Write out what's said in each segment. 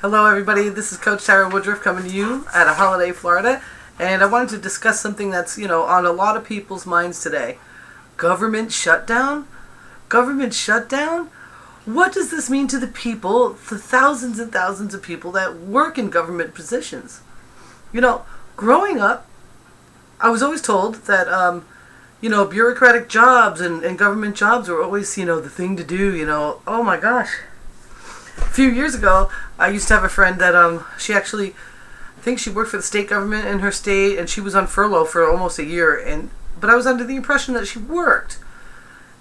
Hello everybody, this is Coach Tara Woodruff coming to you out of Holiday, Florida, and I wanted to discuss something that's, on a lot of people's minds today. Government shutdown? Government shutdown? What does this mean to the people, the thousands and thousands of people that work in government positions? Growing up, I was always told that, bureaucratic jobs and government jobs were always, the thing to do, Oh my gosh. A few years ago, I used to have a friend that she actually, I think she worked for the state government in her state, and she was on furlough for almost a year. But I was under the impression that she worked,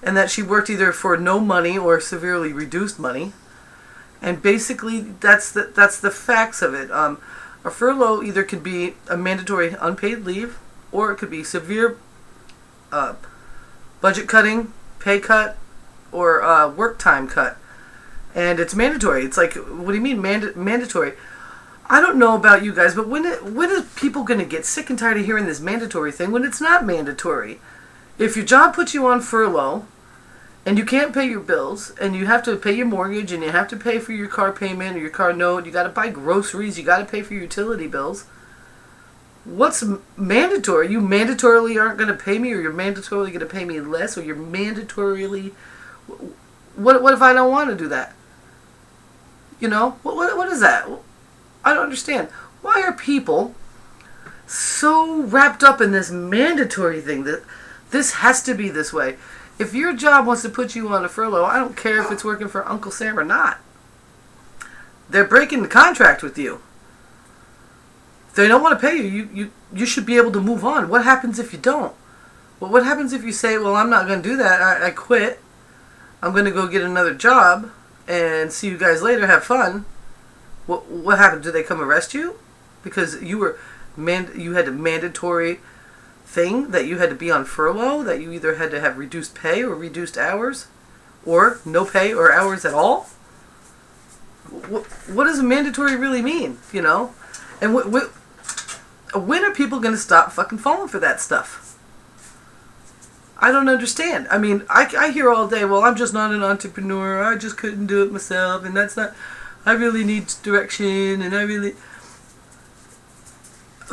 and that she worked either for no money or severely reduced money. And basically, that's the facts of it. A furlough either could be a mandatory unpaid leave, or it could be severe budget cutting, pay cut, or work time cut. And it's mandatory. It's like, what do you mean mandatory? I don't know about you guys, but when are people going to get sick and tired of hearing this mandatory thing when it's not mandatory? If your job puts you on furlough, and you can't pay your bills, and you have to pay your mortgage, and you have to pay for your car payment or your car note, you got to buy groceries, you got to pay for your utility bills. What's mandatory? You mandatorily aren't going to pay me, or you're mandatorily going to pay me less, or you're mandatorily... What if I don't want to do that? What is that? I don't understand. Why are people so wrapped up in this mandatory thing that this has to be this way? If your job wants to put you on a furlough, I don't care if it's working for Uncle Sam or not. They're breaking the contract with you. If they don't want to pay you should be able to move on. What happens if you don't? Well, what happens if you say, well, I'm not going to do that. I quit. I'm going to go get another job and see you guys later. Have fun. What happened? Did they come arrest you? Because you had a mandatory thing that you had to be on furlough, that you either had to have reduced pay or reduced hours, or no pay or hours at all? What does a mandatory really mean? And when are people going to stop fucking falling for that stuff? I don't understand. I mean, I hear all day, well, I'm just not an entrepreneur. I just couldn't do it myself. And that's not... I really need direction. And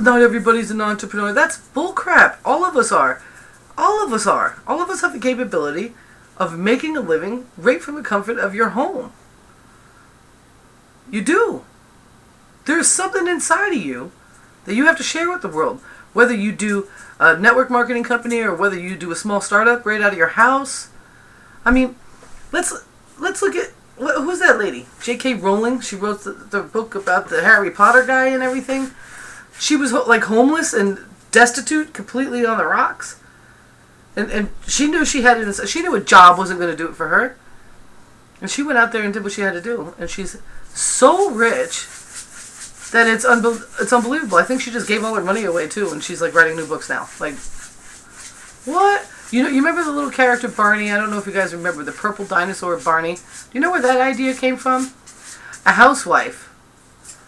not everybody's an entrepreneur. That's bullcrap. All of us are. All of us are. All of us have the capability of making a living right from the comfort of your home. You do. There's something inside of you that you have to share with the world. Whether you do a network marketing company or whether you do a small startup right out of your house. I mean, let's look at, who's that lady? J.K. Rowling. She wrote the book about the Harry Potter guy and everything. She was like homeless and destitute, completely on the rocks. And she knew she knew a job wasn't going to do it for her. And she went out there and did what she had to do. And she's so rich that it's unbelievable. I think she just gave all her money away too, and she's like writing new books now. Like, what? You remember the little character Barney? I don't know if you guys remember the purple dinosaur Barney. Do you know where that idea came from? A housewife.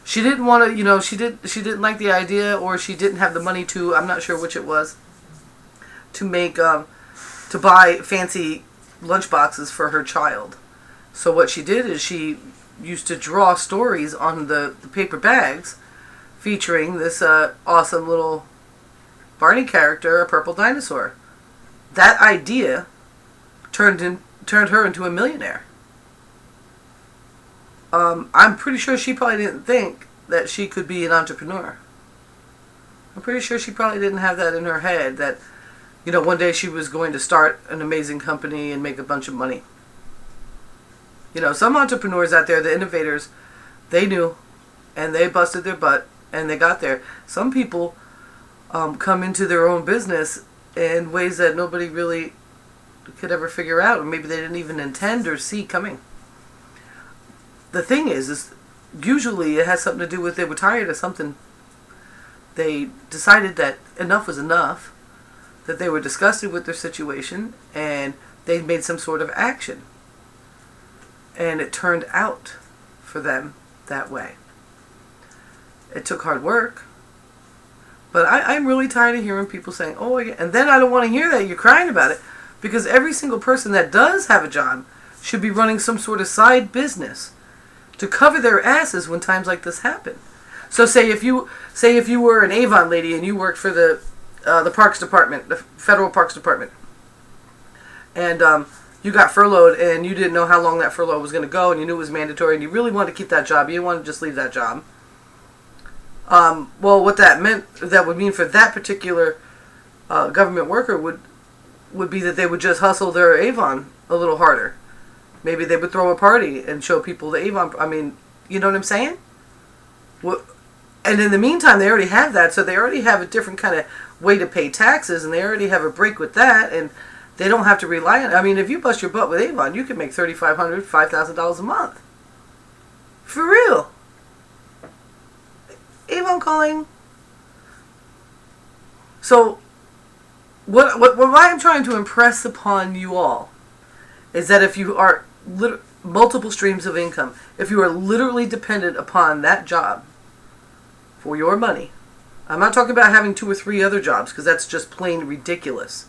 She didn't want to, she didn't like the idea, or she didn't have the money to, I'm not sure which it was, to make to buy fancy lunchboxes for her child. So what she did is she used to draw stories on the paper bags featuring this awesome little Barney character, a purple dinosaur. That idea turned her into a millionaire. I'm pretty sure she probably didn't think that she could be an entrepreneur. I'm pretty sure she probably didn't have that in her head that, one day she was going to start an amazing company and make a bunch of money. Some entrepreneurs out there, the innovators, they knew, and they busted their butt, and they got there. Some people come into their own business in ways that nobody really could ever figure out, or maybe they didn't even intend or see coming. The thing is usually it has something to do with they were tired of something. They decided that enough was enough, that they were disgusted with their situation, and they made some sort of action. And it turned out for them that way. It took hard work. But I'm really tired of hearing people saying, oh, and then I don't want to hear that you're crying about it. Because every single person that does have a job should be running some sort of side business. to cover their asses when times like this happen. So say if you were an Avon lady and you worked for the Parks Department, the Federal Parks Department, and you got furloughed and you didn't know how long that furlough was going to go, and you knew it was mandatory, and you really wanted to keep that job, you didn't want to just leave that job. Well, what that would mean for that particular government worker would be that they would just hustle their Avon a little harder. Maybe they would throw a party and show people the Avon. I mean, you know what I'm saying? And in the meantime, they already have that, so they already have a different kind of way to pay taxes, and they already have a break with that, and they don't have to rely on. I mean, if you bust your butt with Avon, you can make $3,500, $5,000 a month. For real. Avon calling. So, what I'm trying to impress upon you all is that if you are multiple streams of income, if you are literally dependent upon that job for your money, I'm not talking about having 2 or 3 other jobs, because that's just plain ridiculous.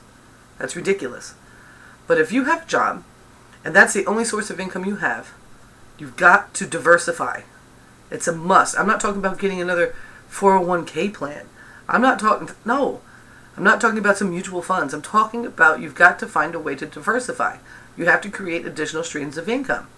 That's ridiculous. But if you have a job, and that's the only source of income you have, you've got to diversify. It's a must. I'm not talking about getting another 401k plan. I'm not talking about some mutual funds. I'm talking about you've got to find a way to diversify. You have to create additional streams of income.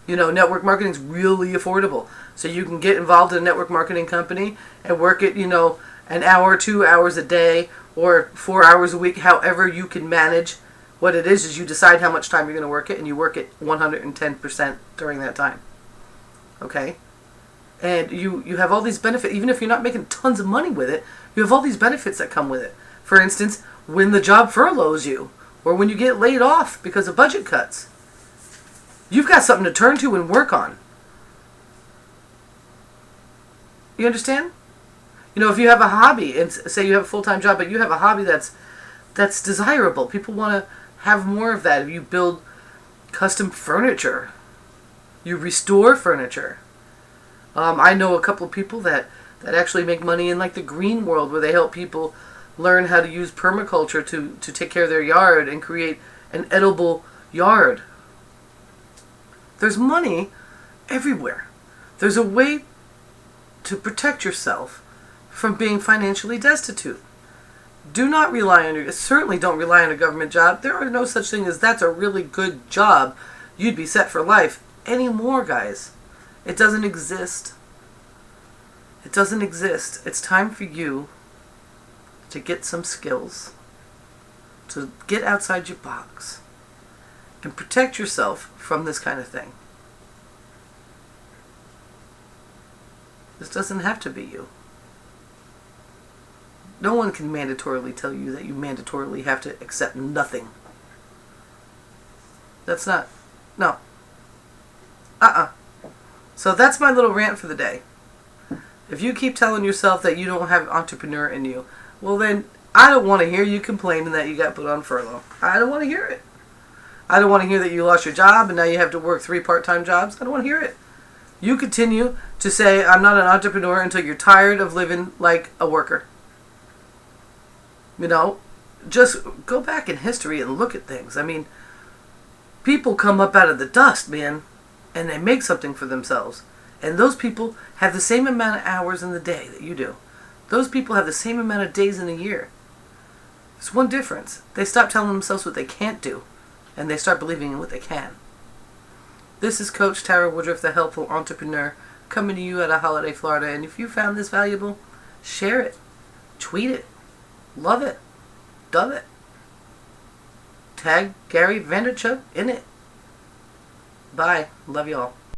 You know, network marketing is really affordable. So you can get involved in a network marketing company and work it, an hour, 2 hours a day, or 4 hours a week, however you can manage. What it is you decide how much time you're going to work it, and you work it 110% during that time. Okay? And you have all these benefits. Even if you're not making tons of money with it, you have all these benefits that come with it. For instance, when the job furloughs you, or when you get laid off because of budget cuts, you've got something to turn to and work on. You understand? If you have a hobby, and say you have a full-time job, but you have a hobby that's desirable, people want to have more of that. If you build custom furniture, you restore furniture. I know a couple of people that actually make money in like the green world, where they help people learn how to use permaculture to take care of their yard and create an edible yard. There's money everywhere. There's a way to protect yourself from being financially destitute. Do not rely on certainly don't rely on a government job. There are no such thing as that's a really good job, you'd be set for life anymore, guys. It doesn't exist. It doesn't exist. It's time for you to get some skills, to get outside your box, and protect yourself from this kind of thing. This doesn't have to be you. No one can mandatorily tell you that you mandatorily have to accept nothing. That's not... No. So that's my little rant for the day. If you keep telling yourself that you don't have entrepreneur in you, well then, I don't want to hear you complaining that you got put on furlough. I don't want to hear it. I don't want to hear that you lost your job and now you have to work 3 part-time jobs. I don't want to hear it. You continue to say, I'm not an entrepreneur, until you're tired of living like a worker. Just go back in history and look at things. I mean, people come up out of the dust, man, and they make something for themselves. And those people have the same amount of hours in the day that you do. Those people have the same amount of days in a year. There's one difference. They stop telling themselves what they can't do, and they start believing in what they can. This is Coach Tara Woodruff, the Helpful Entrepreneur, coming to you out of Holiday, Florida. And if you found this valuable, share it, tweet it, love it, dove it. Tag Gary Vanderchuk in it. Bye. Love y'all.